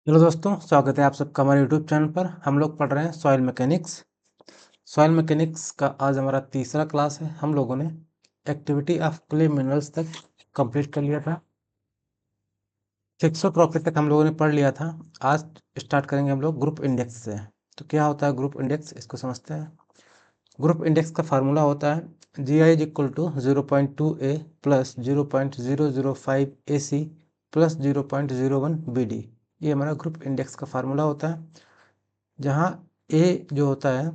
Hello दोस्तों, स्वागत है आप सबका हमारे यूट्यूब चैनल पर। हम लोग पढ़ रहे हैं सॉइल मैकेनिक्स। सॉइल मैकेनिक्स का आज हमारा तीसरा क्लास है। हम लोगों ने एक्टिविटी ऑफ क्ले मिनरल्स तक कंप्लीट कर लिया था। थिक्सोट्रॉपी तक हम लोगों ने पढ़ लिया था। आज स्टार्ट करेंगे हम लोग ग्रुप इंडेक्स से। तो क्या होता है ग्रुप इंडेक्स, इसको समझते हैं। ग्रुप इंडेक्स का फार्मूला होता है GI is equal to 0.2A plus 0.005 AC plus 0.01 BD। ये हमारा ग्रुप इंडेक्स का फार्मूला होता है, जहाँ ए जो होता है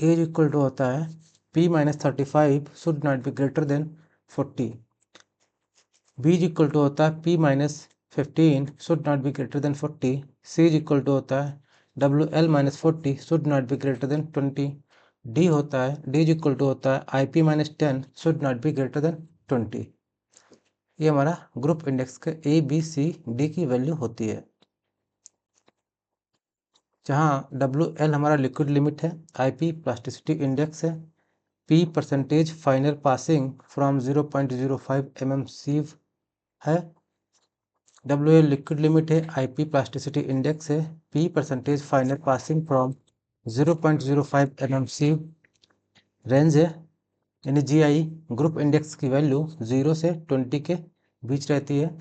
ए इक्वल टू होता है P-35 should not be greater than 40। B equal to होता है P-15 should not be greater than 40। C equal to होता है WL-40 should not be greater than 20। D होता है डी इक्वल टू होता है IP-10 should not be greater than 20। ये हमारा ग्रुप इंडेक्स के ए बी सी डी की वैल्यू होती है, जहाँ WL हमारा लिक्विड लिमिट है, IP प्लास्टिसिटी इंडेक्स है, P percentage final passing from 0.05 mm sieve है, WL लिक्विड लिमिट है, IP प्लास्टिसिटी इंडेक्स है, P percentage final passing from 0.05 mm sieve range है, यानी GI ग्रुप इंडेक्स की वैल्यू 0 से 20 के बीच रहती है।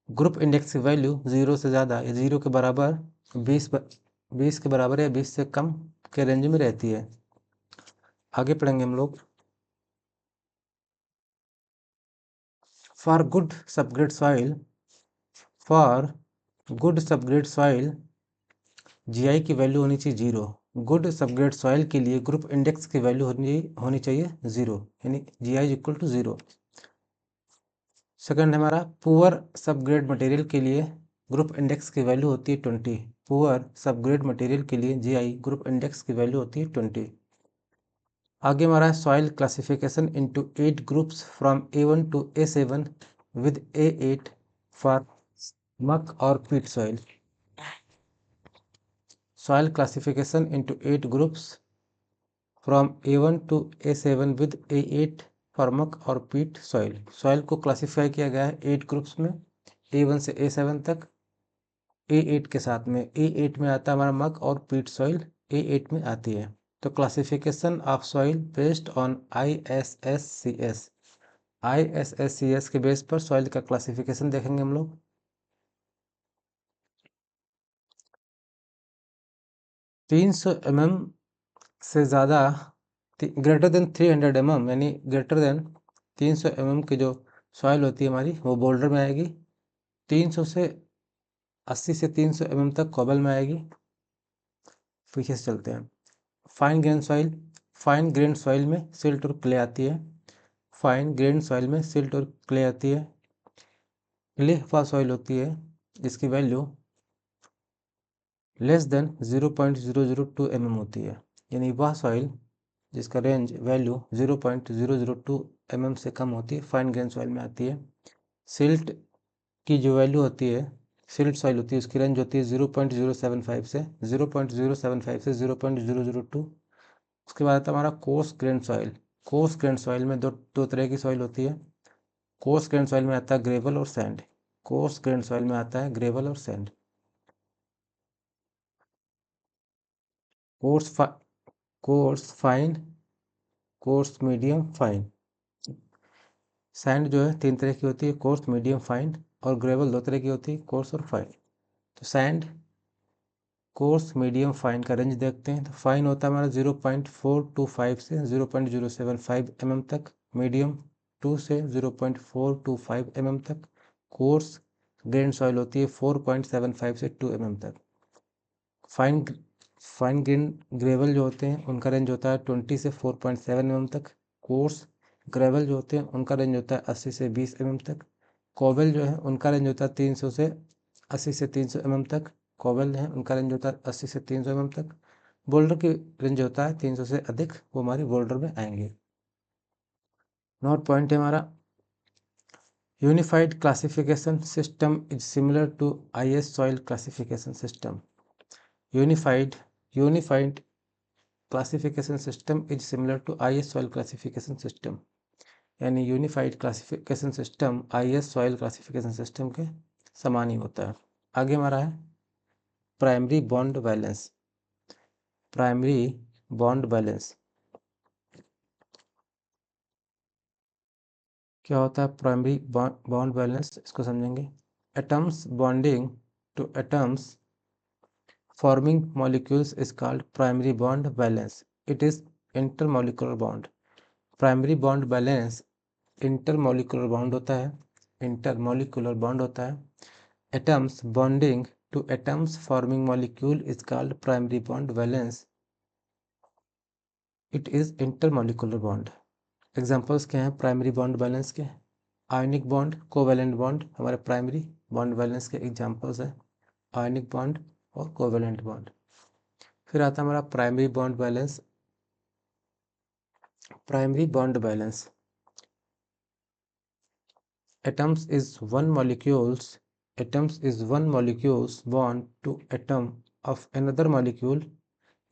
ग्रुप इंडेक्स की वैल्यू 0 से ज़्यादा या 0 के बराबर 20 के बराबर या 20 से कम के रेंज में रहती है। आगे पढ़ेंगे हम लोग। For good subgrade soil GI की वैल्यू होनी चाहिए 0। गुड सबग्रेड सॉइल के लिए ग्रुप इंडेक्स की वैल्यू होनी चाहिए 0, यानी GI इक्वल टू 0। सेकंड हमारा पुअर सबग्रेड मटेरियल के लिए ग्रुप इंडेक्स की वैल्यू होती है 20। पुअर सबग्रेड मटेरियल के लिए GI ग्रुप इंडेक्स की वैल्यू होती है 20। आगे हमारा soil classification into 8 groups from A1 to A7 with A8 for muck और peat soil. Soil classification into 8 groups from A1 to A7 with A8 for muck और peat soil. Soil को classify किया गया है 8 ग्रुप्स में, A1 से A7 तक, A8 के साथ में। A8 में आता है हमारा मक और पीट सॉइल, A8 में आती है। तो classification of soil based on ISSCS के बेस पर सॉइल का क्लासिफिकेशन देखेंगे हम लोग। 300 mm से ज़्यादा, ग्रेटर देन 300 mm, यानी ग्रेटर देन 300 mm की जो सॉइल होती है हमारी, वो बोल्डर में आएगी। 300 से 80 से 300 mm तक कोबल में आएगी। पीछे से चलते हैं। फाइन ग्रेन सॉइल में सिल्ट और क्ले आती है। फाइन ग्रेन सॉइल में सिल्ट और क्ले आती है। क्ले सॉइल होती है जिसकी वैल्यू लेस देन 0.002 mm होती है, यानी वह सॉइल जिसका रेंज वैल्यू 0.002 mm से कम होती है, फाइन ग्रेन सॉइल में आती है। सिल्ट की जो वैल्यू होती है, सिल्ट सॉइल होती है, उसकी रेंज होती है 0.075 से 0.002। उसके बाद आता है हमारा course grain soil. Course grain soil में दो तरह की सॉइल होती है। कोर्स ग्रेन सॉइल में आता है ग्रेवल और सैंड। कोर्स ग्रेन सॉइल में आता है ग्रेवल और sand. Course fine, course medium fine. Sand जो है 3 तरह की होती है, कोर्स मीडियम फाइन, और ग्रेवल 2 तरह की होती है, कोर्स और फाइन। तो सैंड कोर्स मीडियम फाइन का रेंज देखते हैं। तो फाइन होता है हमारा 0.425 से 0.075 mm तक, मीडियम 2 से 0.425 mm तक, कोर्स ग्रेन सॉइल होती है 4.75 से 2 mm तक। फाइन ग्रेन ग्रेवल जो होते हैं उनका रेंज होता है 20 से 4.7 mm तक। कोर्स ग्रेवल जो होते हैं उनका रेंज होता है 80 से 20 mm तक। कोबल जो है उनका रेंज होता है 300 से 80 से 300 mm तक। कोबल है उनका रेंज होता है 80 से 300 mm तक। बोल्डर की रेंज होता है 300 से अधिक, वो हमारी बोल्डर में आएंगे। नोट पॉइंट है हमारा, unified classification system is similar to IS soil classification system. Unified classification system is similar to IS soil classification system, यानी unified classification system IS soil classification system के समान ही होता है। आगे हमारा है primary bond balance. Primary bond balance क्या होता है? प्राइमरी बॉन्ड बैलेंस, इसको समझेंगे। Atoms bonding to atoms forming molecules is called primary bond balance. It is intermolecular bond. Primary bond balance intermolecular bond होता है, इंटरमोलिकुलर बॉन्ड होता है। Atoms bonding to atoms forming molecule is called primary bond balance. It is intermolecular bond. Examples क्या हैं primary bond valence के? Ionic bond, covalent bond हमारे primary bond valence के examples हैं, आयनिक बॉन्ड और covalent bond. फिर आता है हमारा primary bond balance. Primary bond balance atoms is one molecule's bond to atom of another molecule.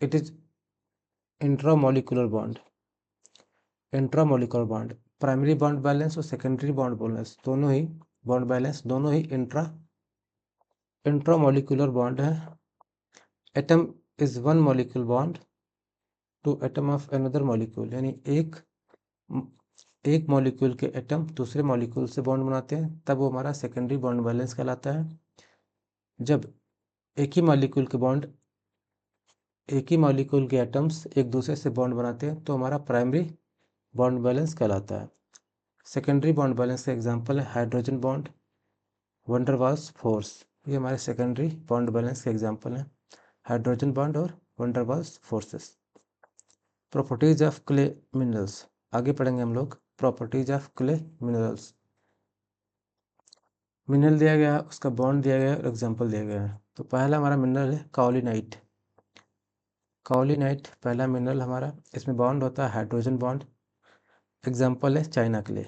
It is intramolecular bond. Intramolecular bond, primary bond valence और secondary bond valence दोनों ही bond valence दोनों ही intramolecular bond है। Atom is one molecule bond to atom of another molecule, यानी एक molecule के atom दूसरे मॉलिक्यूल से बॉन्ड बनाते हैं, तब वो हमारा सेकेंडरी बॉन्ड बैलेंस कहलाता है। जब एक ही मॉलिक्यूल के एटम्स एक दूसरे से बॉन्ड बनाते हैं तो हमारा प्राइमरी बॉन्ड बैलेंस कहलाता है। सेकेंडरी बॉन्ड बैलेंस का एग्जांपल है hydrogen bond, van der Waals force. ये हमारे सेकेंडरी बॉन्ड बैलेंस के एग्जांपल हैं, हाइड्रोजन बॉन्ड और van der Waals forces. Properties of clay minerals, आगे पढ़ेंगे हम लोग properties of clay minerals. Mineral दिया गया है, उसका बॉन्ड दिया गया है और एग्जाम्पल दिया गया है। तो पहला हमारा मिनरल है काओलिनाइट। काओलिनाइट पहला मिनरल हमारा, इसमें बॉन्ड होता है हाइड्रोजन बॉन्ड, एग्जाम्पल है चाइना क्ले।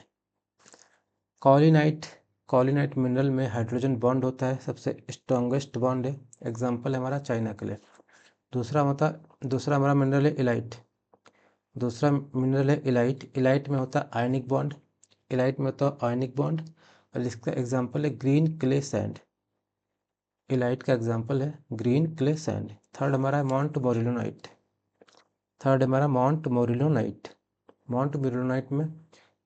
काओलिनाइट मिनरल में हाइड्रोजन बॉन्ड होता है, सबसे स्ट्रॉन्गेस्ट बॉन्ड है, एग्जाम्पल है हमारा चाइना क्ले। दूसरा हमारा मिनरल है इलाइट। दूसरा मिनरल है इलाइट। इलाइट में होता है आयनिक बॉन्ड, और इसका एग्जाम्पल है ग्रीन क्ले सैंड। इलाइट का एग्जाम्पल है ग्रीन क्ले सैंड। थर्ड हमारा है माउंट मोरिलोनाइट। माउंट मोरिलोनाइट में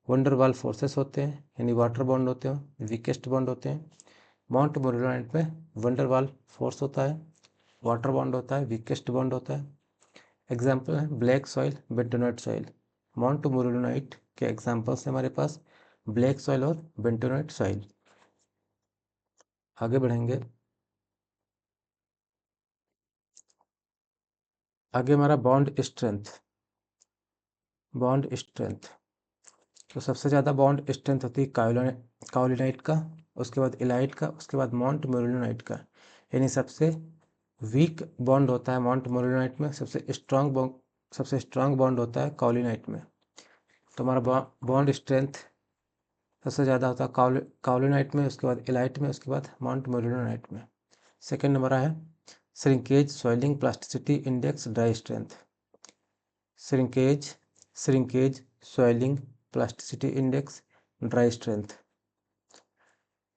वंडरवाल फोर्सेस होते हैं, यानी वाटर बॉन्ड होते हैं, वीकेस्ट बॉन्ड होते हैं। माउंट मोरिलोनाइट में वंडरवाल फोर्स होता है, वाटर बॉन्ड होता है, वीकेस्ट बॉन्ड होता है। एग्जाम्पल है black soil, bentonite soil. Montmorillonite के एग्जाम्पल्स हैं हमारे पास ब्लैक सॉइल और बेंटोनाइट सॉइल। आगे बढ़ेंगे। आगे हमारा बॉन्ड स्ट्रेंथ। तो सबसे ज़्यादा बॉन्ड स्ट्रेंथ होती है काओलिनाइट का, उसके बाद इलाइट का, उसके बाद माउंट मोरिलोनाइट का। यानी सबसे वीक बॉन्ड होता है माउंट मोरिलोनाइट में, सबसे स्ट्रांग बॉन्ड होता है काओलिनाइट में। तो हमारा बॉन्ड स्ट्रेंथ सबसे ज़्यादा होता है काओलिनाइट में, उसके बाद इलाइट में, उसके बाद माउंट मोरिलोनाइट में। सेकेंड नंबर है shrinkage swelling plasticity index dry strength. Shrinkage swelling plasticity index dry strength.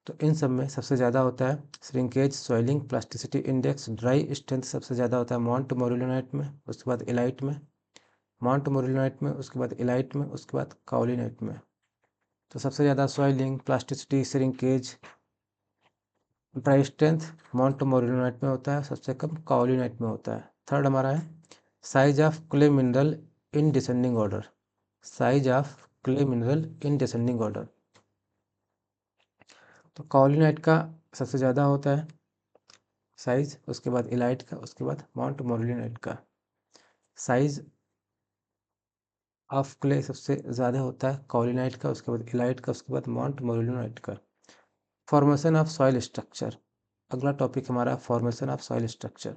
तो इन सब में सबसे ज़्यादा होता है shrinkage swelling plasticity index dry strength, सबसे ज़्यादा होता है माउंट मोरिलोनाइट में, उसके बाद इलाइट में, माउंट मोरिलोनाइट में, उसके बाद इलाइट में, उसके बाद काओलिनाइट में। तो सबसे ज़्यादा swelling, plasticity, shrinkage, dry strength montmorillonite में होता है, सबसे कम काओलिनाइट में होता है। थर्ड हमारा है size of clay mineral in descending order. Size of clay mineral in descending order. तो काओलिनाइट का सबसे ज़्यादा होता है साइज, उसके बाद इलाइट का, उसके बाद माउंट मोरिलोनाइट का। साइज ऑफ क्ले सबसे ज़्यादा होता है काओलिनाइट का, उसके बाद इलाइट का, उसके बाद माउंट मोरिलोनाइट का। फॉर्मेशन ऑफ सॉइल स्ट्रक्चर, अगला टॉपिक हमारा formation of soil structure.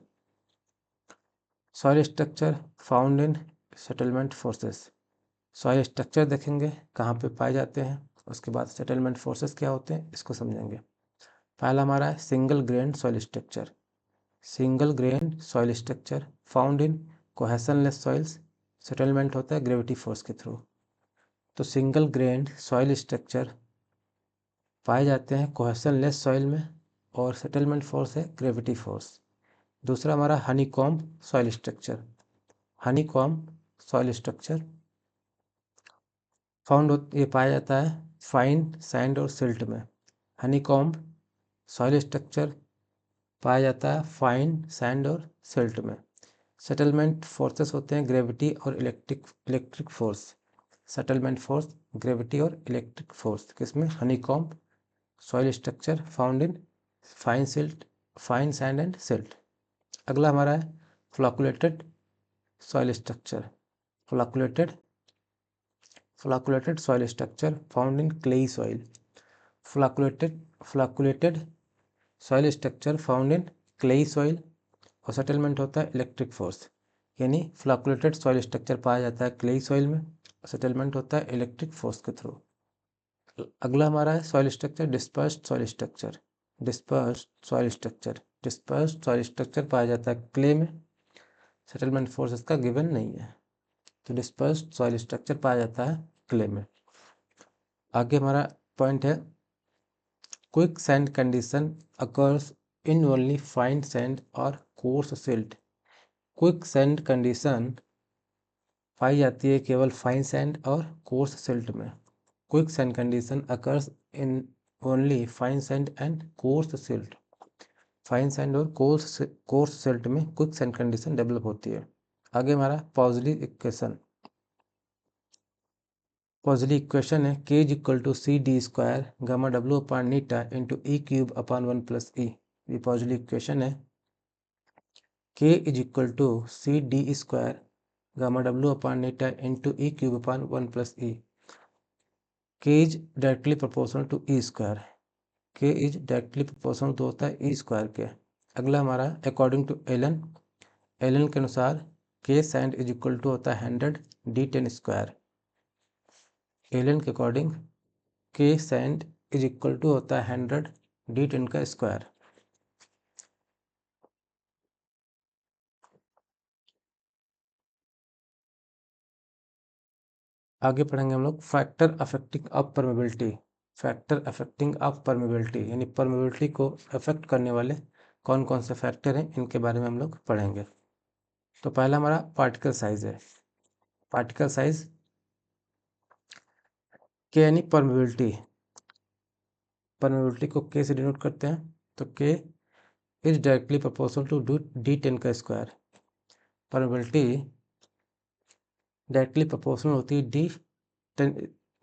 Soil structure found in settlement forces. Soil structure देखेंगे कहाँ पे पाए जाते हैं, उसके बाद सेटलमेंट फोर्सेस क्या होते हैं इसको समझेंगे। पहला हमारा है single grain soil structure. Single grain soil structure found in cohesionless soils, settlement होता है ग्रेविटी फोर्स के थ्रू। तो सिंगल ग्रेन सॉइल स्ट्रक्चर पाए जाते हैं कोहेशनलेस सॉइल में, और सेटलमेंट फोर्स है ग्रेविटी फोर्स। दूसरा हमारा honeycomb soil structure. Honeycomb soil structure ये पाया जाता है फाइन सैंड और सिल्ट में। हनीकॉम्ब सॉइल स्ट्रक्चर पाया जाता है फाइन सैंड और सिल्ट में। सेटलमेंट फोर्सेस होते हैं ग्रेविटी और electric force. Settlement force gravity और इलेक्ट्रिक फोर्स किसमें? Honeycomb soil structure found in fine sand and silt. अगला हमारा है flocculated soil structure. Flocculated soil structure found इन clayey soil. Flocculated soil structure found इन clayey soil और settlement होता है electric force. यानी flocculated soil structure पाया जाता है क्लेई सॉइल में, सेटलमेंट होता है इलेक्ट्रिक फोर्स के थ्रू। अगला हमारा है soil structure dispersed soil structure. Dispersed soil structure पाया जाता है क्ले में, सेटलमेंट फोर्स इसका गिवन नहीं है, तो डिस्पर्स्ड सॉइल स्ट्रक्चर पाया जाता है क्ले में। आगे हमारा पॉइंट है quick sand condition occurs in only fine sand और coarse silt. Quick sand condition पाई जाती है केवल फाइन सैंड और कोर्स सिल्ट में। Quick sand condition occurs in only fine sand and coarse silt. Fine sand और coarse silt में quick sand condition develop होती है। आगे हमारा पॉजिली इक्वेशन है k equal to C D square gamma W upon eta into E cube upon 1 plus E. ये Poiseuille equation है k is equal to C D square gamma W upon eta into E cube upon 1 plus E. k is directly proportional to E square. k is directly proportional तो होता है E square के। अगला हमारा according to Elon के अनुसार k sand is equal to होता है 100 d10 स्क्वायर। एलन के according k sand is equal to होता है 100 d10 का स्क्वायर। आगे पढ़ेंगे हम लोग factor affecting of permeability. Factor affecting of permeability यानी परमेबिलिटी को अफेक्ट करने वाले कौन कौन से फैक्टर हैं, इनके बारे में हम लोग पढ़ेंगे। तो पहला हमारा पार्टिकल साइज है। पार्टिकल साइज के यानी परमेबिलिटी को के से डिनोट करते हैं, तो के is directly proportional to d10 का स्क्वायर। परमेबिलिटी डायरेक्टली प्रोपोर्शनल होती है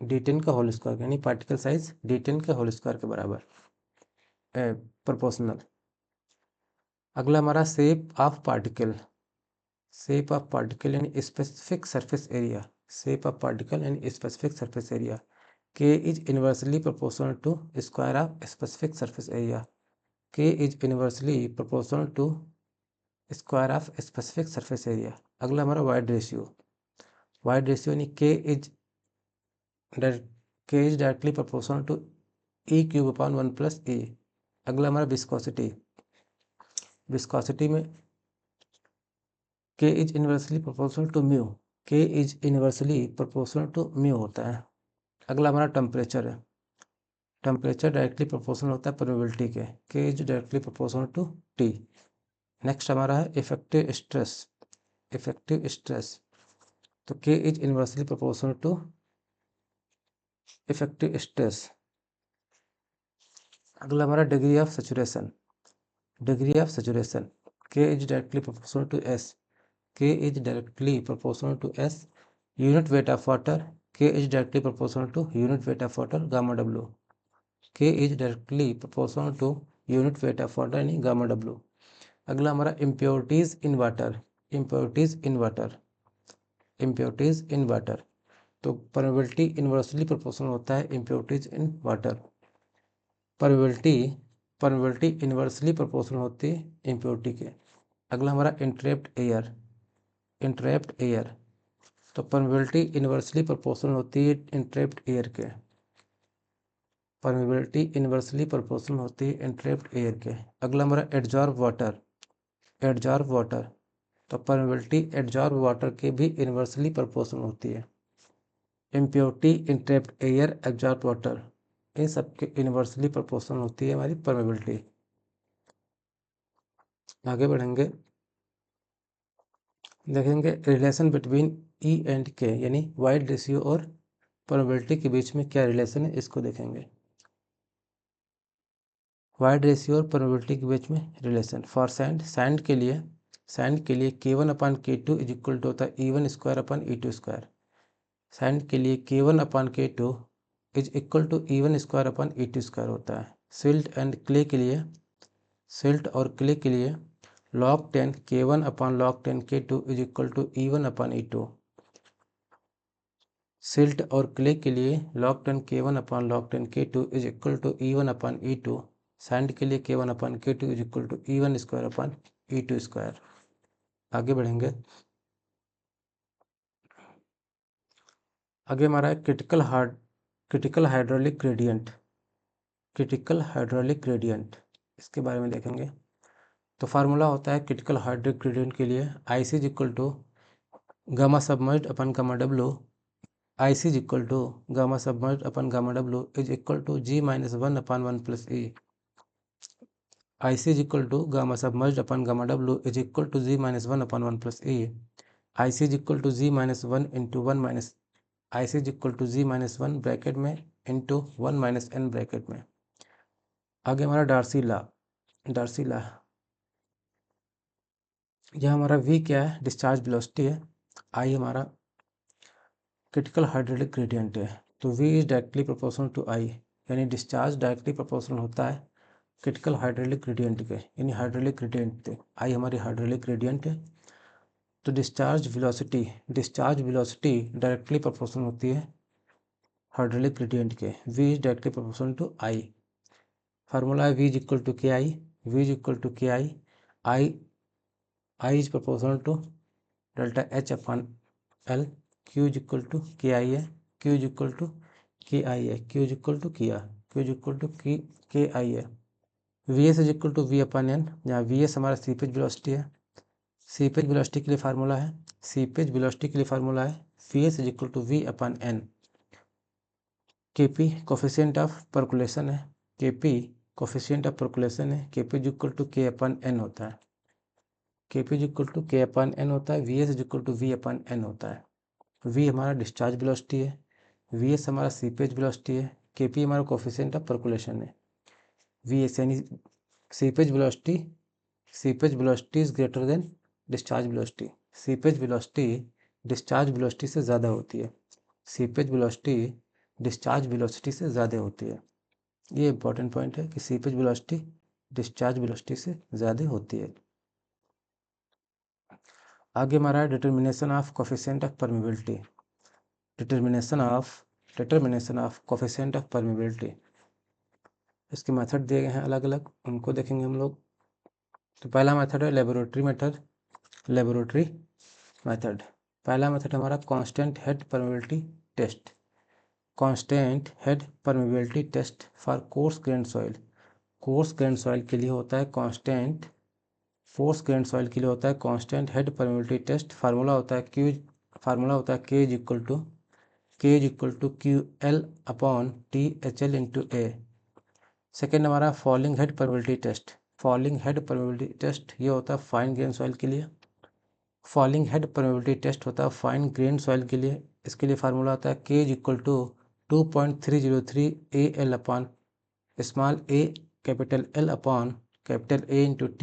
d10 का होल स्क्वायर, यानी पार्टिकल साइज d10 के होल स्क्वायर के बराबर प्रोपोर्शनल। अगला हमारा शेप ऑफ पार्टिकल यानी specific surface area. Shape of particle यानी specific surface area. k is inversely proportional to square of specific surface area. k is inversely proportional to square of specific surface area. अगला हमारा void ratio यानी k is directly proportional to E cube upon 1 plus E. अगला हमारा viscosity में k is inversely proportional to mu. k is inversely proportional to mu होता है। अगला हमारा टेम्परेचर है। टेम्परेचर डायरेक्टली प्रोपोर्शनल होता है परमेबिलिटी के। k is directly proportional to T। Next हमारा है इफेक्टिव स्ट्रेस। तो k is inversely proportional to effective stress. अगला हमारा degree of saturation. k is directly proportional to S। k is directly proportional to S। Unit weight of water k is directly proportional to unit weight of water gamma W। k is directly proportional to unit weight of water यानी gamma W। अगला हमारा impurities in water. तो permeability inversely proportional होता है impurities in water. Permeability inversely proportional होती है impurity के। अगला हमारा इंट्रैप्ड एयर। तो परमेबिलिटी इनवर्सली प्रोपोर्शनल होती है इंट्रैप्ड एयर के। अगला हमारा एडजॉर्ब वाटर। तो परमेबिलिटी एडजॉर्ब वाटर के भी इनवर्सली प्रोपोर्शनल होती है। Impurity entrapped air absorb water इन सब के इनवर्सली प्रोपोर्शनल होती है हमारी परमेबिलिटी। आगे बढ़ेंगे, देखेंगे रिलेशन बिटवीन ई एंड के, यानी वाइड रेशियो और प्रोबेबिलिटी के बीच में क्या रिलेशन है, इसको देखेंगे। वाइड रेशियो और प्रोबेबिलिटी के बीच में रिलेशन फॉर सैंड के लिए K1 upon K2 is equal to होता है E1 square upon E2 square. Sand के लिए K1 upon K2 is equal to E1 square upon E2 square होता है। सिल्ट और क्ले के लिए log 10 K1 upon log 10 K2 is equal to E1 upon E2। Silt और clay के लिए log 10 K1 upon log 10 K2 is equal to E1 upon E2। Sand के लिए K1 upon K2 is equal to E1 square upon E2 square. आगे बढ़ेंगे, आगे हमारा है क्रिटिकल हाइड्रोलिक ग्रेडियंट, इसके बारे में देखेंगे। तो फार्मूला होता है क्रिटिकल हाइड्रोलिक ग्रेडियंट के लिए IC is equal to gamma submerged upon gamma W. IC is equal to gamma submerged upon gamma W is equal to G minus 1 upon 1 plus E। IC is equal to gamma submerged upon gamma W is equal to G minus 1 upon 1 plus E। IC is equal to G minus 1 into 1 minus IC is equal to G minus 1 bracket में into 1 minus N bracket में। आगे हमारा Darcy ला, यह हमारा V क्या है, discharge velocity है। I हमारा क्रिटिकल हाइड्रोलिक ग्रेडियंट है। तो V is directly proportional to I, यानी डिस्चार्ज डायरेक्टली प्रोपोर्शनल होता है क्रिटिकल हाइड्रोलिक ग्रेडियंट के, यानी हाइड्रोलिक ग्रेडियंट थे। I हमारी हाइड्रोलिक ग्रेडियंट है। तो डिस्चार्ज वेलोसिटी डायरेक्टली प्रोपोर्शनल होती है हाइड्रोलिक ग्रेडियंट के। V is directly proportional to I। Formula है V is equal to KI, I is proportional to delta H upon L। Q is equal to KI है, Q is equal to KI है। VS is equal to V upon N, जहाँ VS हमारा seepage velocity है। Seepage velocity के लिए formula है VS is equal to V upon N। KP coefficient of percolation है, KP is equal to K upon N होता है। KP is equal to K upon N होता है। VS is equal to V upon N होता है। V हमारा discharge velocity है, VS हमारा सीपेज वेलोसिटी है, KP हमारा कोफिशिएंट ऑफ परकुलेशन है। VS यानी seepage velocity is greater then discharge velocity. Seepage velocity discharge velocity से ज़्यादा होती है। ये इंपॉर्टेंट पॉइंट है कि सीपेज वेलोसिटी डिस्चार्ज वेलोसिटी से ज़्यादा होती है। आगे हमारा है determination of coefficient of permeability. इसके मेथड दिए गए हैं अलग अलग, उनको देखेंगे हम लोग। तो पहला मेथड है लेबोरेटरी मेथड। पहला मेथड हमारा constant head permeability test for coarse grained soil. Coarse grained soil के लिए होता है constant head permeability test. Formula होता है K is equal to QL upon THL into A। Second हमारा फॉलिंग हेड परमेबिलिटी टेस्ट, ये होता है फाइन ग्रेन सॉइल के लिए। इसके लिए फार्मूला होता है K is equal to 2.303 AL upon small a capital L upon capital A into T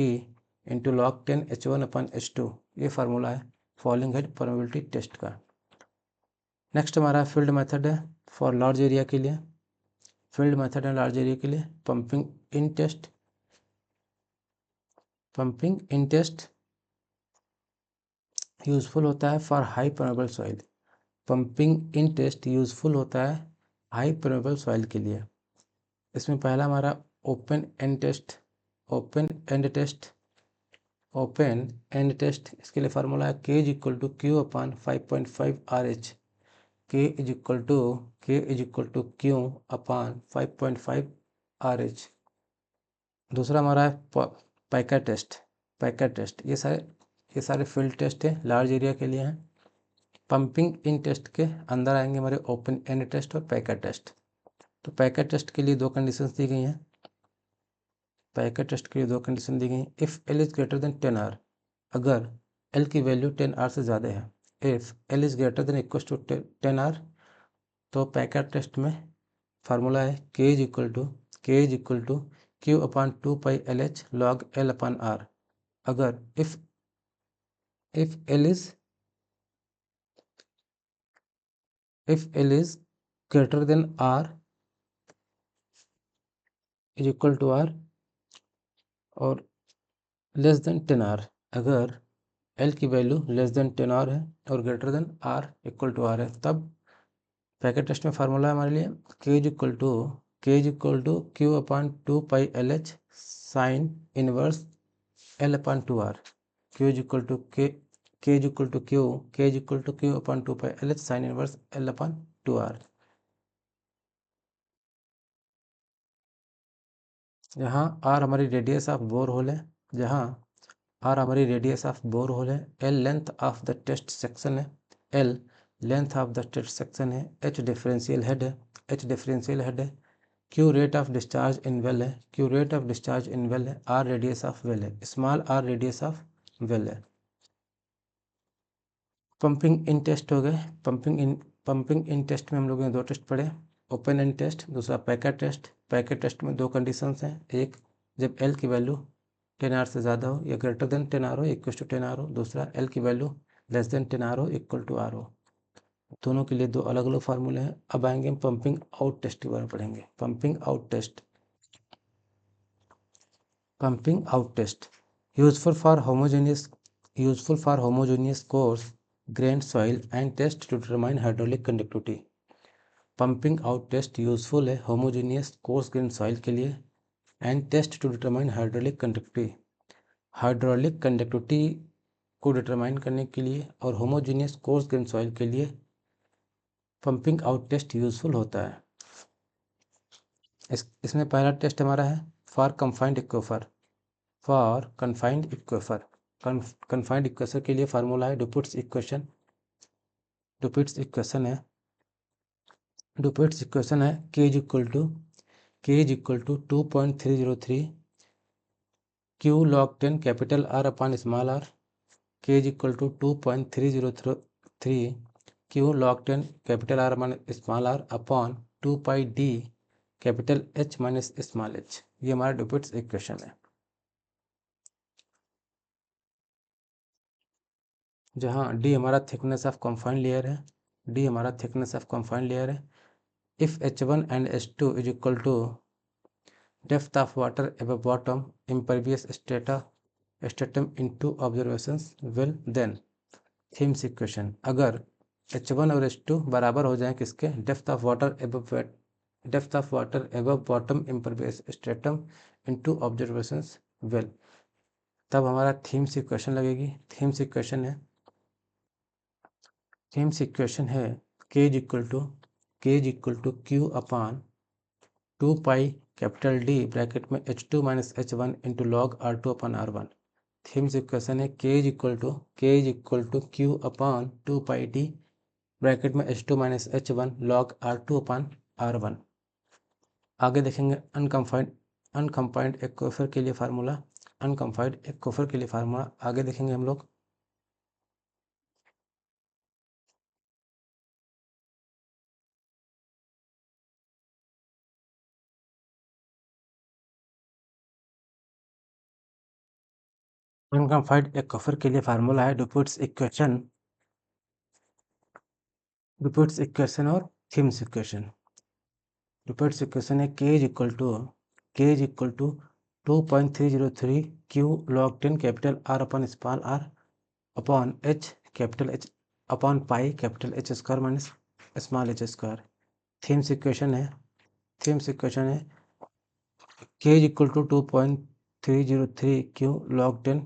into log 10 H1 upon H2। ये फार्मूला है फॉलिंग हेड परमेबिलिटी टेस्ट का। नेक्स्ट हमारा फील्ड मेथड है फॉर लार्ज एरिया के लिए। Pumping in test useful होता है for high permeable soil. High permeable soil के लिए। इसमें पहला हमारा ओपन एंड टेस्ट, इसके लिए फार्मूला है K is equal to Q upon 5.5 RH। K is equal to Q upon 5.5 RH। दूसरा हमारा है पैकर टेस्ट। ये सारे फील्ड टेस्ट है, लार्ज एरिया के लिए हैं। पंपिंग इन टेस्ट के अंदर आएंगे हमारे ओपन एंड टेस्ट और पैकर टेस्ट। तो पैकर टेस्ट के लिए दो कंडीशंस दी गई हैं। पैकेट टेस्ट के लिए दो कंडीशन दी गई। If L is greater than 10 R, अगर एल की वैल्यू 10 आर से ज़्यादा है, if L is greater than equal to 10 R, तो पैकेट टेस्ट में फार्मूला है K is equal to Q upon 2πLh log L upon R. अगर if L is greater than R is equal to R और less than 10 R, अगर L की value less than 10 are है और greater than or equal to R है, तब packet test में formula है हमारे लिए K is equal to Q upon 2πLh sine inverse L upon 2 R. Q is equal to K is equal to Q upon 2πLh sine inverse L upon 2 R. यहाँ R हमारी radius of bore hole है, L length of the test section है, H differential head है, Q rate of discharge in well है, R radius of well है, small R radius of well है। Pumping in test हो गए। Pumping in test में हम लोगों ने दो टेस्ट पढ़े, ओपन एंड टेस्ट, दूसरा पैकेट टेस्ट। पैकेट टेस्ट में दो कंडीशंस हैं, एक जब एल की वैल्यू 10 आर से ज़्यादा हो या ग्रेटर देन 10 आर हो, इक्वल टू 10 आर हो, दूसरा एल की वैल्यू लेस देन 10 आर हो, इक्वल टू आर हो। दोनों के लिए दो अलग अलग फार्मूले हैं। अब आएंगे हम पंपिंग आउट टेस्ट के बारे में पढ़ेंगे। Pumping out test useful for homogeneous coarse grain soil and test to determine hydraulic conductivity. Pumping out test useful है होमोजेनियस कोर्स ग्रेन सॉइल के लिए and test to determine hydraulic conductivity को determine करने के लिए और होमोजेनियस कोर्स ग्रेन सॉइल के लिए पंपिंग आउट टेस्ट यूजफुल होता है। इसमें पहला टेस्ट हमारा है for confined aquifer. Confined equation के लिए फार्मूला है डुपिट्स इक्वेशन है K is equal to 2.303 Q log 10 capital R upon small R. K is equal to 2.303 Q log 10 capital R upon small R upon 2πd capital H minus small H. ये हमारा Dupuit's equation है, जहाँ D हमारा thickness of confined layer है, if H1 and H2 is equal to depth of water above bottom impervious stratum into observations well, then Thiem's equation. अगर H1 और H2 बराबर हो जाएं किसके, depth of water above bottom impervious stratum into observations well, तब हमारा Thiem's equation लगेगी। Thiem's equation है K is equal to Q upon 2π capital D bracket में H2 minus H1 into log R2 upon R1। Thiem's equation है K is equal to Q upon 2πd bracket में H2 minus H1 log R2 upon R1। आगे देखेंगे अनकम्पाइंड aquifer के लिए formula आगे देखेंगे हम लोग। अनकम्पाइंड एक्वेफर के लिए फार्मूला है डुपिट्स इक्वेशन और थीम्स इक्वेशन। डुपिट्स इक्वेशन है K is equal to 2.303 Q log 10 capital R upon small R upon H capital H upon pi capital H square minus small H square. Thiem's equation है K is equal to 2.303 Q log 10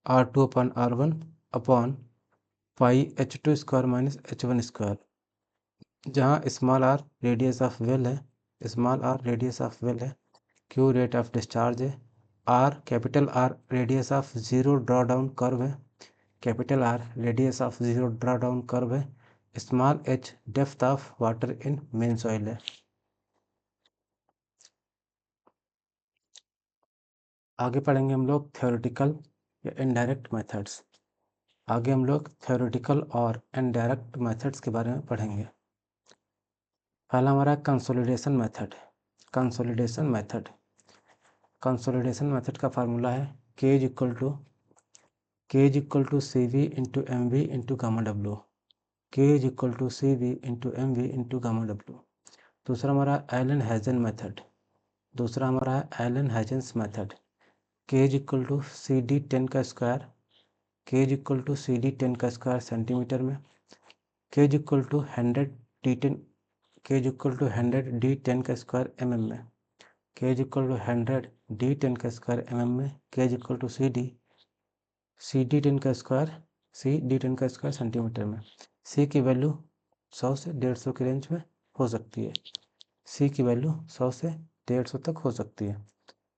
R2 upon R1 upon pi H2 square minus H1 square, जहाँ small R radius of well है, Q rate of discharge है, R capital R radius of zero drawdown curve है, small H depth of water in main soil है। आगे पढ़ेंगे हम लोग theoretical या इनडायरेक्ट मेथड्स। आगे हम लोग थ्योरेटिकल और इनडायरेक्ट मेथड्स के बारे में पढ़ेंगे। पहला हमारा consolidation method. Consolidation method consolidation method का फार्मूला है k is equal to C V into M V into gamma W. k is equal to C V into M V into gamma W. दूसरा हमारा Allen Hazen method. दूसरा हमारा है Allen Hazen's method. k is equal to C D 10 का square. k is equal to C D 10 का square centimetre में। k is equal to 100 D 10 k is equal to 100 D 10 का square mm में। k is equal to 100 D 10 का square mm में। k is equal to C D 10 का square centimetre में। c की value 100 से 150 की रेंज में हो सकती है। c की वैल्यू 100 से 150 तक हो सकती है।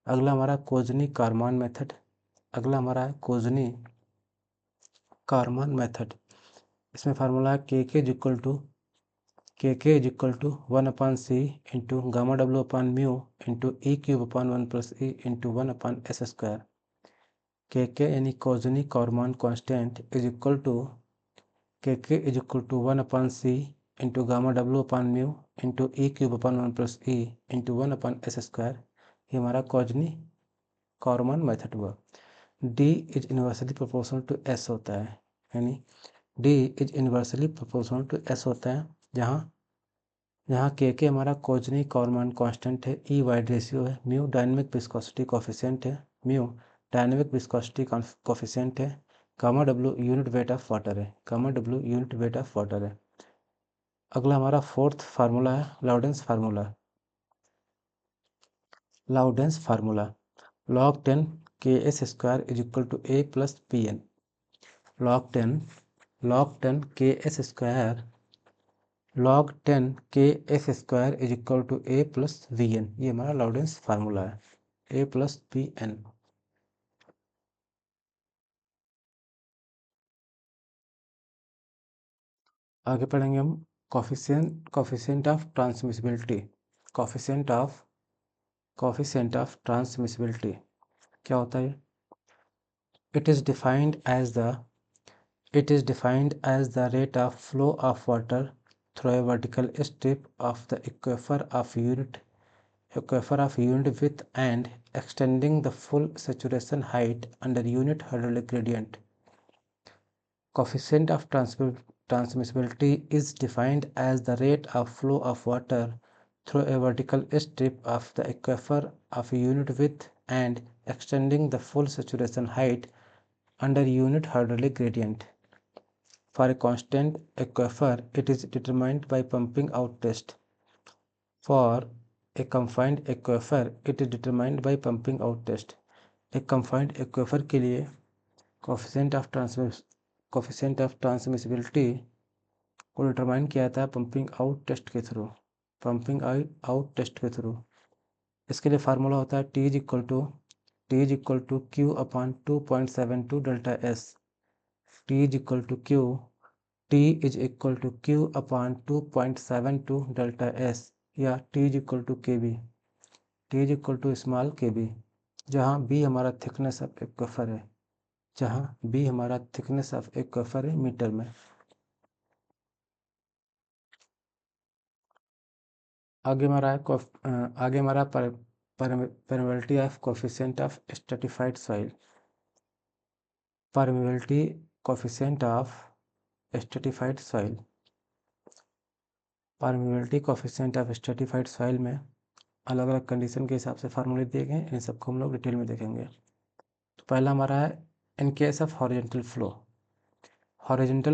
अगला हमारा कोजनी कारमान मेथड। अगला हमारा है कोजनी कारमान मेथड। इसमें फार्मूला है K is equal to 1/c into gamma W upon mu into E cube upon 1+e into 1/s square. K यानी Kozeny Carman constant is equal to is equal to 1/c into gamma W upon mu into E cube upon 1+e into 1/s square. ये हमारा Kozeny Carman method हुआ। d is inversely proportional to s होता है, यानी d is inversely proportional to s होता है, जहाँ के हमारा कोजनी कारमान कांस्टेंट है, ई वाइड रेशियो है, म्यू डायनेमिक विस्कोसिटी कोफिशिएंट है, gamma W unit weight of water है। अगला हमारा फोर्थ फार्मूला है Loudon's formula. log 10 ks square is equal to a plus P N. log 10 ks square is equal to a plus V N. ये हमारा Loudon's formula है, a plus P N. आगे पढ़ेंगे हम coefficient of transmissibility. Coefficient of transmissibility क्या होता है? It is defined as the rate of flow of water through a vertical strip of the aquifer of unit width and extending the full saturation height under unit hydraulic gradient. Coefficient of transmissibility is defined as the rate of flow of water through a vertical strip of the aquifer of unit width and extending the full saturation height under unit hydraulic gradient. For a constant aquifer, it is determined by pumping out test. For a confined aquifer, it is determined by pumping out test. एक confined aquifer के लिए coefficient of transmissibility को determine किया जाता है pumping out test के through. इसके लिए फार्मूला होता है T is equal to Q upon 2.72 delta S। T is equal to Q upon 2.72 delta S या T is equal to KB। T is equal to small KB, जहाँ B हमारा thickness of aquifer है metre में। आगे हमारा permeability of coefficient of stratified soil. Permeability coefficient of stratified soil में अलग अलग कंडीशन के हिसाब से फार्मूले दिए गए, इन सबको हम लोग डिटेल में देखेंगे। तो पहला हमारा है in case of horizontal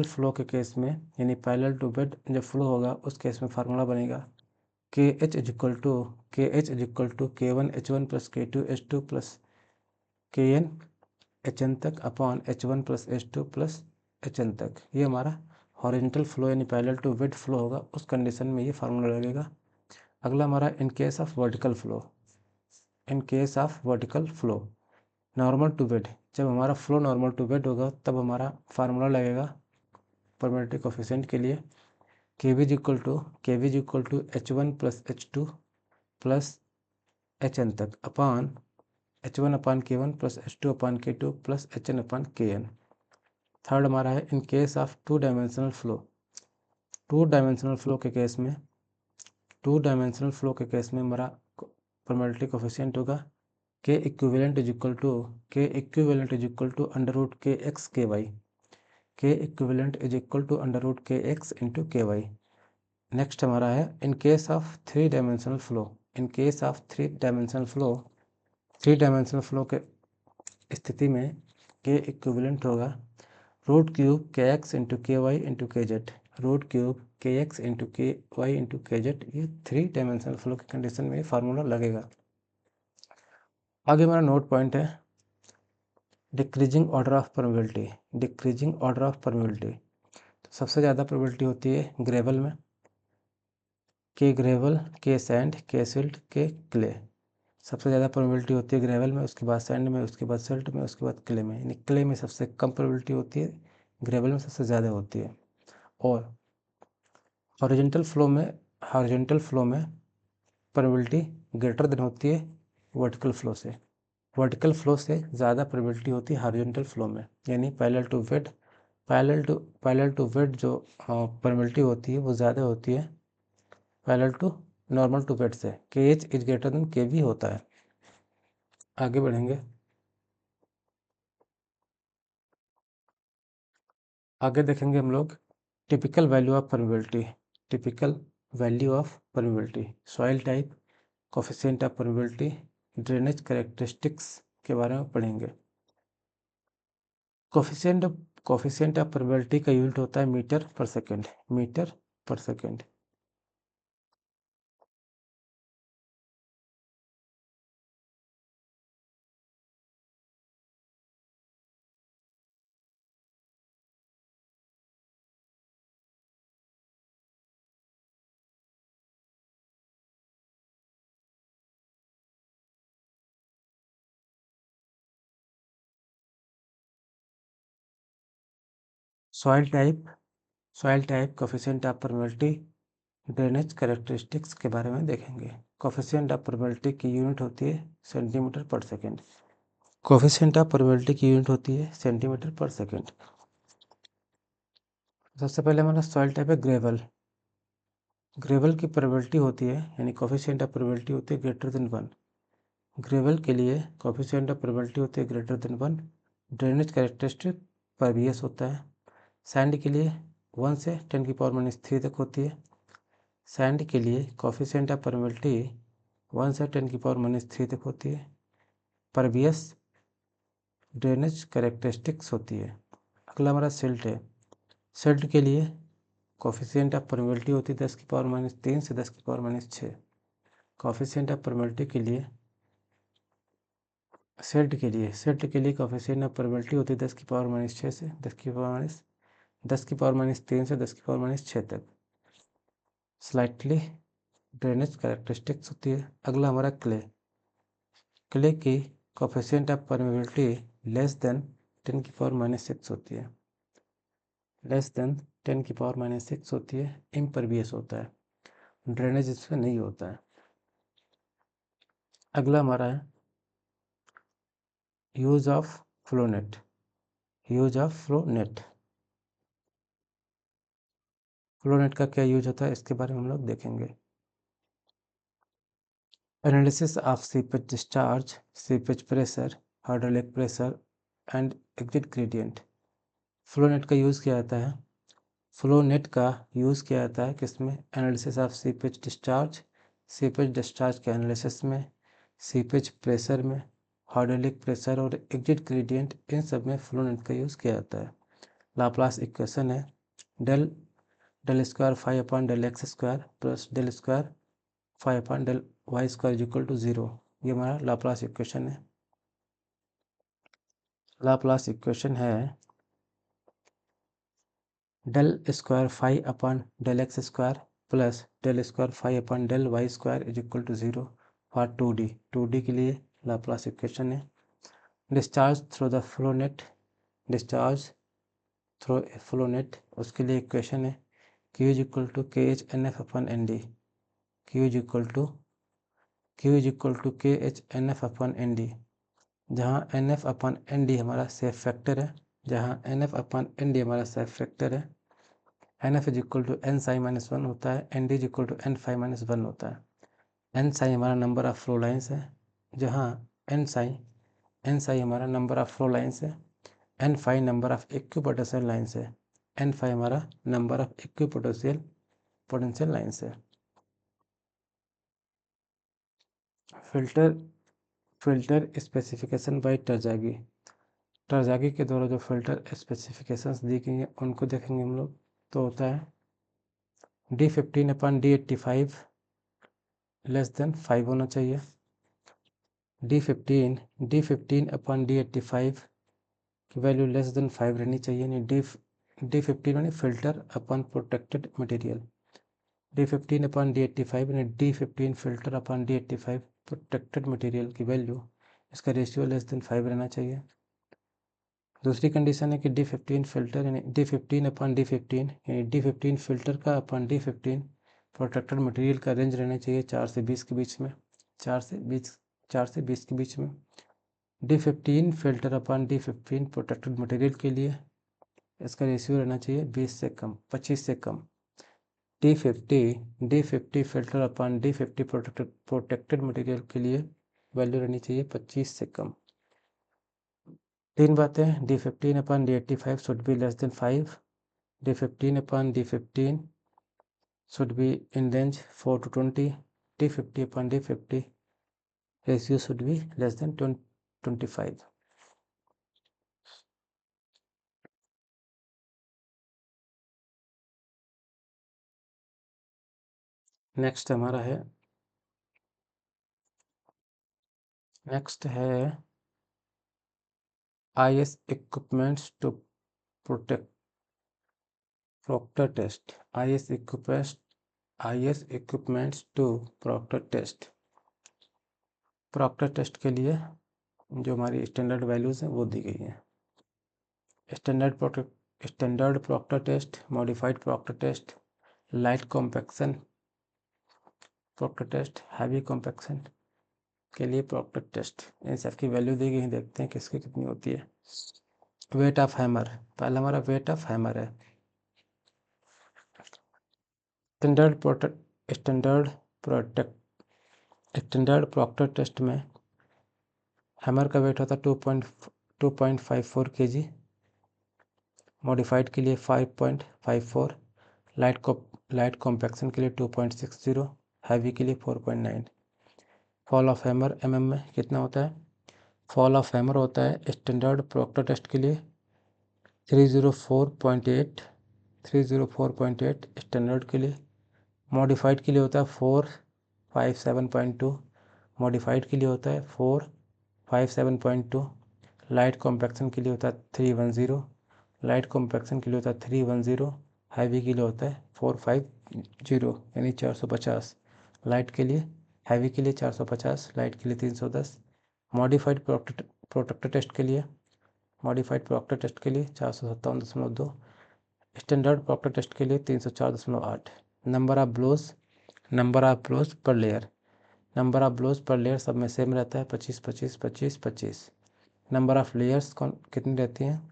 flow के केस में, यानी पैरेलल टू बेड जब फ्लो होगा उस केस में फार्मूला बनेगा KH is equal to K1 H1 plus K2 H2 plus KN HN तक upon H1 plus H2 plus HN तक। ये हमारा हॉरिजॉन्टल फ्लो यानी पैरेलल टू बेड फ्लो होगा, उस कंडीशन में ये फार्मूला लगेगा। अगला हमारा in case of vertical flow normal to bed, जब हमारा फ्लो नॉर्मल टू बेड होगा तब हमारा फार्मूला लगेगा परमेबिलिटी कोफिशिएंट के लिए KV is equal to H1 plus H2 plus HN तक upon H1/K1 plus H2/K2 plus HN/Kn। Third हमारा है in case of two dimensional flow. Two dimensional flow के केस में हमारा परमेबिलिटी कोफिशिएंट होगा K equivalent is equal to under root KX KY। K equivalent is equal to under root KX into KY। Next हमारा है in case of three dimensional flow के स्थिति में K equivalent होगा root cube KX into KY into KZ। Root cube KX into KY into KZ, ये three dimensional flow की condition में formula लगेगा। आगे हमारा नोट पॉइंट है डिक्रीजिंग ऑर्डर ऑफ परमेबिलिटी। तो सबसे ज़्यादा प्रोबेबिलिटी होती है ग्रेवल में, के ग्रेवल, के सैंड, के सिल्ट, के क्ले। सबसे ज़्यादा प्रोबेबिलिटी होती है ग्रेवल में, उसके बाद सैंड में, उसके बाद सिल्ट में, उसके बाद क्ले में। यानी क्ले में सबसे कम प्रोबेबिलिटी होती है, ग्रेवल में सबसे ज़्यादा होती है। और हॉरिजॉन्टल फ्लो में प्रोबेबिलिटी ग्रेटर देन होती है वर्टिकल फ्लो से। वर्टिकल फ्लो से ज़्यादा प्रोबेबिलिटी होती है हॉरिजॉन्टल फ्लो में। यानी पैरेलल टू वेट जो प्रोबेबिलिटी होती है वो ज़्यादा होती है parallel to normal to wet से। KH is greater than KB होता है। आगे बढ़ेंगे, आगे देखेंगे हम लोग typical value of permeability, soil type, coefficient of permeability, drainage characteristics के बारे में पढ़ेंगे। कोफिशिएंट ऑफ परमेबिलिटी का यूनिट होता है मीटर पर second. Soil type, coefficient of permeability, drainage characteristics के बारे में देखेंगे। कोफिशिएंट ऑफ परमेबिलिटी की यूनिट होती है सेंटीमीटर पर सेकेंड। सबसे पहले हमारा सॉइल टाइप है ग्रेवल की प्रोबेबिलिटी होती है, यानी कोफिशिएंट ऑफ प्रोबेबिलिटी होती है ग्रेटर देन 1। ग्रेवल के लिए कोफिशिएंट ऑफ प्रोबेबिलिटी होती है greater than 1। Drainage characteristic pervious होता है। सैंड के लिए 1 से 10⁻³ तक होती है। सैंड के लिए कोफिशिएंट ऑफ परमेबिलिटी 1 से 10⁻³ तक होती है। परवियस ड्रेनेज कैरेक्टरिस्टिक्स होती है। अगला हमारा सिल्ट है। सिल्ट के लिए कोफिशिएंट ऑफ परमेबिलिटी होती है 10⁻³ से 10⁻6। कोफिशिएंट ऑफ परमेबिलिटी के लिए सिल्ट के लिए कोफिशिएंट ऑफ परमेबिलिटी होती है 10⁻6 से 10⁻3 से 10⁻6 तक। स्लाइटली ड्रेनेज कैरेक्टरिस्टिक्स होती है। अगला हमारा क्ले की coefficient of permeability less than 10⁻6 होती है। इम्परवियस होता है, ड्रेनेज इसमें नहीं होता है। अगला हमारा है यूज ऑफ फ्लोनेट। फ्लोनेट का क्या यूज होता है इसके बारे में हम लोग देखेंगे। Analysis of seepage discharge, seepage pressure, hydraulic pressure and exit gradient. Flownet का यूज़ किया जाता है किसमें? एनालिसिस ऑफ सीपेज डिस्चार्ज के एनालिसिस में, सीपेज प्रेशर में, हाइड्रोलिक प्रेशर और एग्जिट ग्रेडियंट, इन सब में फ्लोनेट का यूज़ किया जाता है। लाप्लास इक्वेशन है del square 5/del x² plus del square 5/del y² is equal to 0। ये हमारा लाप्लास इक्वेशन है। del square 5/del x² plus del square 5/del y² is equal to 0 for 2D के लिए Laplace equation है। Discharge through a flow net, उसके लिए equation है Q is equal to KHNF/ND। Q is equal to KHNF/ND। जहाँ NF upon ND हमारा shape factor है, जहाँ NF अपन ND हमारा सेफ फैक्टर है, NF is equal to N psi minus 1 होता है, ND is equal to N phi minus 1 होता है। N साई हमारा नंबर ऑफ फ्लो लाइन्स है, जहाँ N साई हमारा नंबर ऑफ फ्लो लाइन्स है, N phi number of equipotential lines है, N फाई हमारा नंबर ऑफ इक्विपोटेंशियल लाइन्स है। फिल्टर स्पेसिफिकेशन बाय टरजागी के द्वारा जो फिल्टर स्पेसिफिकेशंस दी गई हैं उनको देखेंगे हम लोग। तो होता है D15 upon D85 less than 5 होना चाहिए। D15 अपन D85 की वैल्यू लेस देन 5 रहनी चाहिए। यानी D15 यानी फिल्टर अपन protected material, D15 upon D85 यानी D15 फिल्टर अपन D85 प्रोटेक्टेड मटेरियल की वैल्यू, इसका रेशियो लेस देन 5 रहना चाहिए। दूसरी कंडीशन है कि D15 फिल्टर यानी D15 अपन D15 यानी D15 फिल्टर का अपन D15 प्रोटेक्टेड मटेरियल का रेंज रहना चाहिए 4 से 20 के बीच में, 4 से 20 के बीच में। D15 फिल्टर अपन D15 प्रोटेक्टेड मटेरियल के लिए इसका रेशियो रहना चाहिए 20 से कम, 25 से कम। D50 फिल्टर अपन D50 प्रोटेक्टेड मटेरियल के लिए वैल्यू रहनी चाहिए 25 से कम। 3 बातें, D15 upon D85 should be less than 5, D15 upon D15 should be in range 4 to 20, D50 upon D50 ratio should be less than 25। Next है IS equipments to protect Proctor test. IS equipments to Proctor test. Proctor test के लिए जो हमारी standard values हैं वो दी गई हैं। Standard Proctor test, modified Proctor test, light compaction Proctor test, heavy compaction के लिए प्रॉक्टर टेस्ट, इन सब की वैल्यू दी गई है। देखते हैं किसकी कितनी होती है। वेट ऑफ हैमर, पहला हमारा वेट ऑफ हैमर है। स्टैंडर्ड प्रॉक्टर टेस्ट में हैमर का वेट होता है 2.54 kg, मॉडिफाइड के लिए 5.54, लाइट कॉम्पैक्शन के लिए 2.60, हैवी के लिए 4.9। फॉल ऑफ हैमर mm में कितना होता है? फॉल ऑफ हैमर होता है स्टैंडर्ड प्रॉक्टर टेस्ट के लिए 304.8 स्टैंडर्ड के लिए, मॉडिफाइड के लिए होता है 457.2, मॉडिफाइड के लिए होता है 457.2, लाइट कॉम्पैक्शन के लिए होता है 310, लाइट कॉम्पैक्शन के लिए होता है 310, हैवी के लिए होता है 450 यानी 450, लाइट के लिए हैवी के लिए 450, लाइट के लिए 310। मॉडिफाइड प्रोटेक्टर टेस्ट के लिए 457.2, स्टैंडर्ड प्रॉक्टर टेस्ट के लिए 304.8। नंबर ऑफ ब्लोज पर लेयर, नंबर ऑफ ब्लोज पर लेयर सब में सेम रहता है 25 25 25 25। नंबर ऑफ लेयर्स कितनी रहती हैं?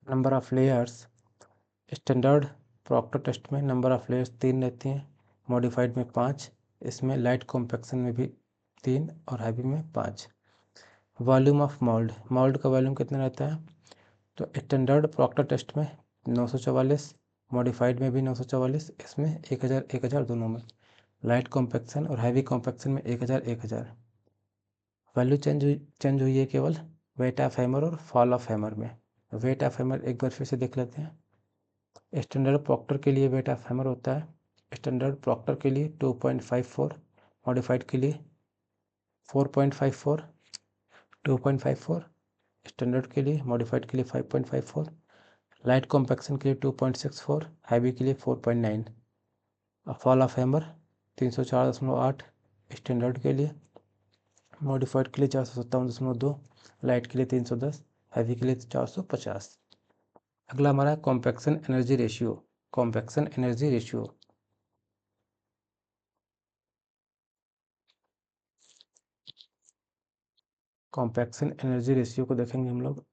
Number of layers standard Proctor test में नंबर ऑफ लेयर्स 3 रहती हैं, मॉडिफाइड में 5, इसमें लाइट कॉम्पैक्शन में भी 3 और हैवी में 5। वॉल्यूम ऑफ मोल्ड का वॉल्यूम कितना रहता है? तो स्टैंडर्ड प्रॉक्टर टेस्ट में 944, मॉडिफाइड में भी 944, इसमें 1000 दोनों में। लाइट कॉम्पैक्शन और हैवी कॉम्पैक्शन में 1000। वैल्यू चेंज हुई है केवल वेट ऑफ हैमर और फॉल ऑफ हैमर में। वेट ऑफ हैमर एक बार फिर से देख लेते हैं। स्टैंडर्ड प्रॉक्टर के लिए वेट ऑफ हैमर होता है, स्टैंडर्ड प्रॉक्टर के लिए 2.54, मॉडिफाइड के लिए 4.54, 2.54, स्टैंडर्ड के लिए, मॉडिफाइड के लिए 5.54, लाइट कॉम्पैक्शन के लिए 2.64, हैवी के लिए 4.9। फॉल ऑफ हैमर 304.8 स्टैंडर्ड के लिए, मॉडिफाइड के लिए 457.2, लाइट के लिए 310, हैवी के लिए 450। अगला हमारा compaction energy ratio. Compaction energy ratio को देखेंगे हम लोग।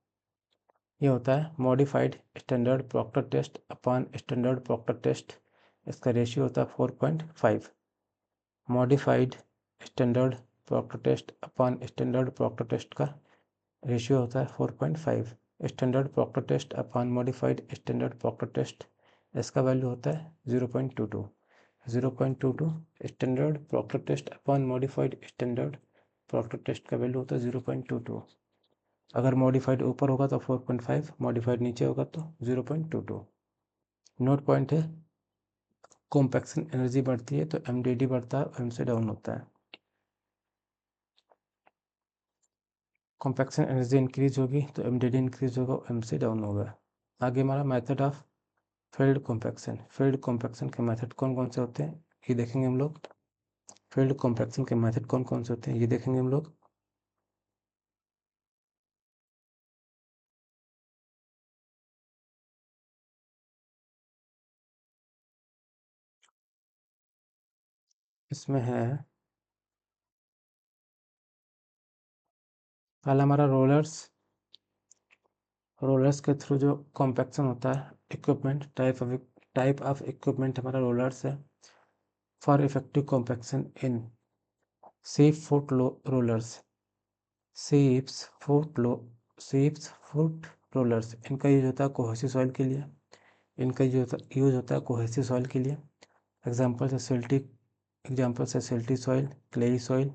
ये होता है modified standard Proctor test upon standard Proctor test, इसका रेशियो होता है 4.5। Modified standard Proctor test upon standard Proctor test का रेशियो होता है 4.5। Standard Proctor test upon modified standard Proctor test, इसका वैल्यू होता है 0.22। 0.22 standard Proctor test upon modified standard Proctor test का वैल्यू होता है 0.22। अगर मॉडिफाइड ऊपर होगा तो 4.5, मॉडिफाइड नीचे होगा तो 0.22। नोट पॉइंट है, कॉम्पैक्शन एनर्जी बढ़ती है तो एमडीडी बढ़ता है, एम से डाउन होता है। कॉम्पैक्शन एनर्जी इंक्रीज होगी तो एमडीडी इंक्रीज होगा, एम से डाउन होगा। आगे हमारा method of field compaction. Field compaction के मेथड कौन कौन से होते हैं ये देखेंगे हम लोग। फील्ड कॉम्पैक्शन के मेथड कौन कौन से होते हैं ये देखेंगे हम लोग। इसमें है पहला हमारा रोलर्स। रोलर्स के थ्रू जो कॉम्पैक्शन होता है, इक्विपमेंट टाइप ऑफ इक्विपमेंट हमारा रोलर्स है। For effective compaction in safe foot rollers, ceps foot rollers, इनका यूज होता है कोहेसिव सॉइल के लिए। इनका यूज होता है कोहेसिव सॉइल के लिए। एग्जाम्पल है silty soil, clayey soil,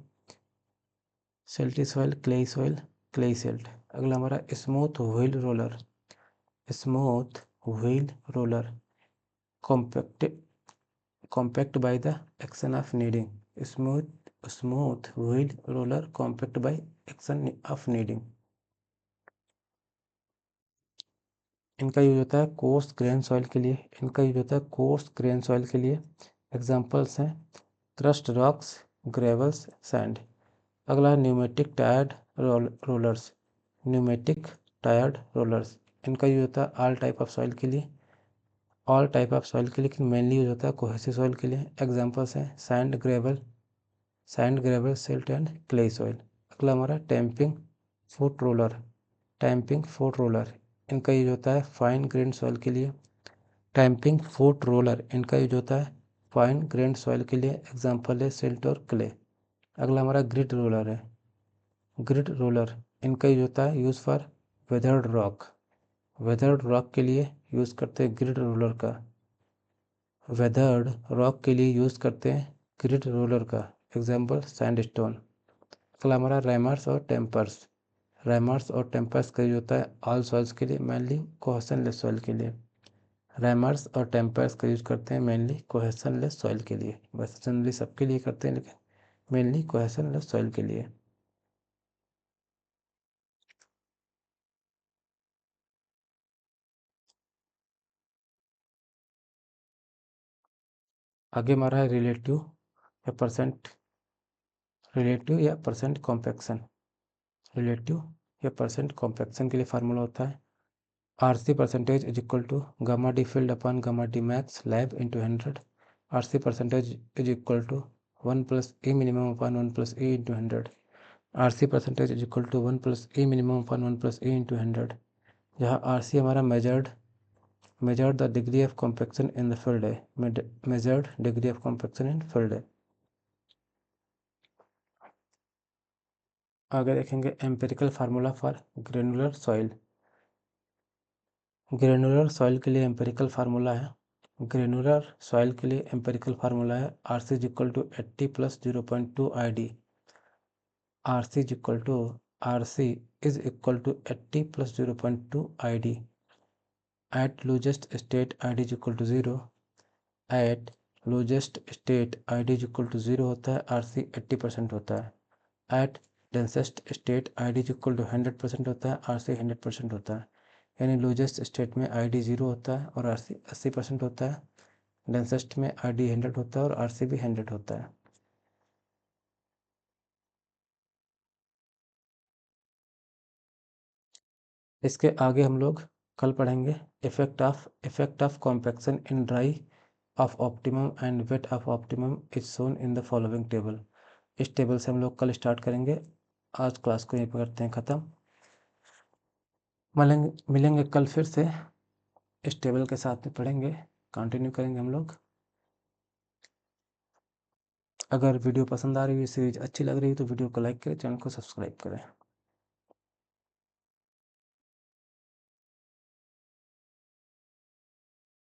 silty soil, clayey soil, clayey silt. अगला हमारा smooth wheel roller. Smooth wheel roller compact compact by the action of kneading। smooth wheel roller compact by action of kneading। इनका use होता है course grain soil के लिए। इनका use होता है कोर्स ग्रेन सॉइल के लिए। एग्जांपल्स हैं क्रस्ट रॉक्स, ग्रेवल्स, सैंड। अगला pneumatic tired rollers. Pneumatic tired rollers, इनका यूज होता है ऑल टाइप ऑफ सॉइल के लिए। ऑल टाइप ऑफ सॉइल के लिए, लेकिन मेनली यूज होता है कोहेसिव सॉइल के लिए। एग्जांपल्स हैं sand, gravel, silt and clay soil. अगला हमारा tamping foot roller. Tamping foot roller, इनका यूज होता है फाइन ग्रेन सॉइल के लिए। टैंपिंग फुट रोलर, इनका यूज होता है फाइन ग्रेन सॉइल के लिए। एग्जांपल है सिल्ट और क्ले। अगला हमारा ग्रिड रोलर है। ग्रिड रोलर, इनका यूज होता है use for weathered rock. Weathered rock के लिए यूज करते हैं ग्रिड रोलर का। वेदर्ड रॉक के लिए यूज करते हैं ग्रिड रोलर का। Example sandstone. अगला हमारा रैमर्स और टेम्पर्स। रैमर्स और टेम्पर्स का यूज होता है ऑल सॉइल्स के लिए, मेनली कोहेशनलेस सॉइल के लिए। रैमर्स और टेम्पर्स का यूज करते हैं मेनली कोहेशनलेस सॉइल के लिए। वैसे जनरली सबके लिए करते हैं, लेकिन मेनली कोहेशनलेस सॉइल के लिए। आगे हमारा है रिलेटिव या परसेंट कॉम्पैक्शन। रिलेटिव या परसेंट कॉम्पैक्शन के लिए फार्मूला होता है RC percentage is equal to gamma d field upon gamma d max lab into 100। RC percentage is equal to 1 plus e minimum upon 1 plus e into 100। RC percentage is equal to 1 plus e minimum upon 1 plus e into 100, जहाँ RC हमारा measured the degree of compaction in the field है। Measured degree of compaction in field है। आगे देखेंगे empirical formula for granular soil. Granular soil के लिए empirical formula है RC is equal to 80 plus 0.2 ID। RC is equal to 80 plus 0.2 ID। At loosest state ID is equal to 0। At loosest state ID is equal to 0 होता है, RC 80% होता है। At densest state ID is equal to 100% होता है, RC 100% होता है। यानी loosest state में ID 0 होता है और RC 80% होता है। डेंसेस्ट में ID 100 होता है और RC भी 100 होता है। इसके आगे हम लोग कल पढ़ेंगे effect of compaction in dry of optimum and weight of optimum is shown in the following table. इस टेबल से हम लोग कल स्टार्ट करेंगे आज क्लास को यहीं पर करते हैं ख़त्म। मिलेंगे कल फिर से इस टेबल के साथ में पढ़ेंगे, कंटिन्यू करेंगे हम लोग। अगर वीडियो पसंद आ रही है, सीरीज अच्छी लग रही है तो वीडियो को लाइक करें, चैनल को सब्सक्राइब करें।